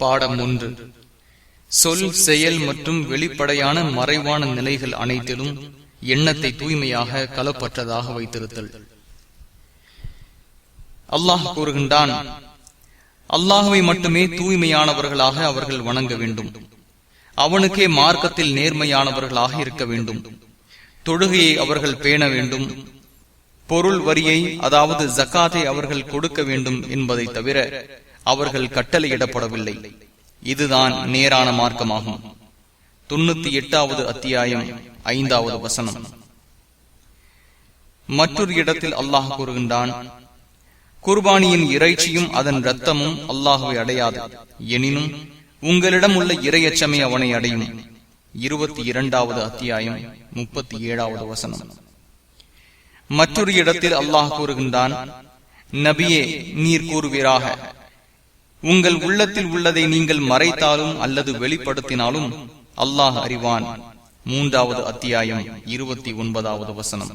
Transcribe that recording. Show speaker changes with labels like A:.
A: பாடம் 1. சொல், செயல் மற்றும் வெளிப்படையான மறைவான நிலைகள் அனைத்திலும் எண்ணத்தை தூய்மையாக கலப்பற்றதாக வைத்திருத்தல். அல்லாஹ் கூறுகின்றான், அல்லாஹுவை மட்டுமே தூய்மையானவர்களாக அவர்கள் வணங்க வேண்டும். அவனுக்கே மார்க்கத்தில் நேர்மையானவர்களாக இருக்க வேண்டும். தொழுகையை அவர்கள் பேண வேண்டும். பொருள் வரியை, அதாவது ஜக்காத்தை அவர்கள் கொடுக்க வேண்டும் என்பதை தவிர அவர்கள் கட்டளையிடப்படவில்லை. இதுதான் நேரான மார்க்கமாகும். 98வது அத்தியாயம் 5வது வசனம். மற்றொரு இடத்தில் அல்லாஹ் கூறுகின்றான், குர்பானியின் இறைச்சியும் அதன் இரத்தமும் அல்லாஹுவை அடையாது, எனினும் உங்களிடம் உள்ள இறையச்சமே அவனை அடையும். 22வது அத்தியாயம் 37வது வசனம். மற்றொரு இடத்தில் அல்லாஹ் கூறுகின்றான், நபியே, நீர் கூறுவீராக, உங்கள் உள்ளத்தில் உள்ளதை நீங்கள் மறைத்தாலும் அல்லது வெளிப்படுத்தினாலும் அல்லாஹ் அறிவான். 3வது அத்தியாயம் 29வது வசனம்.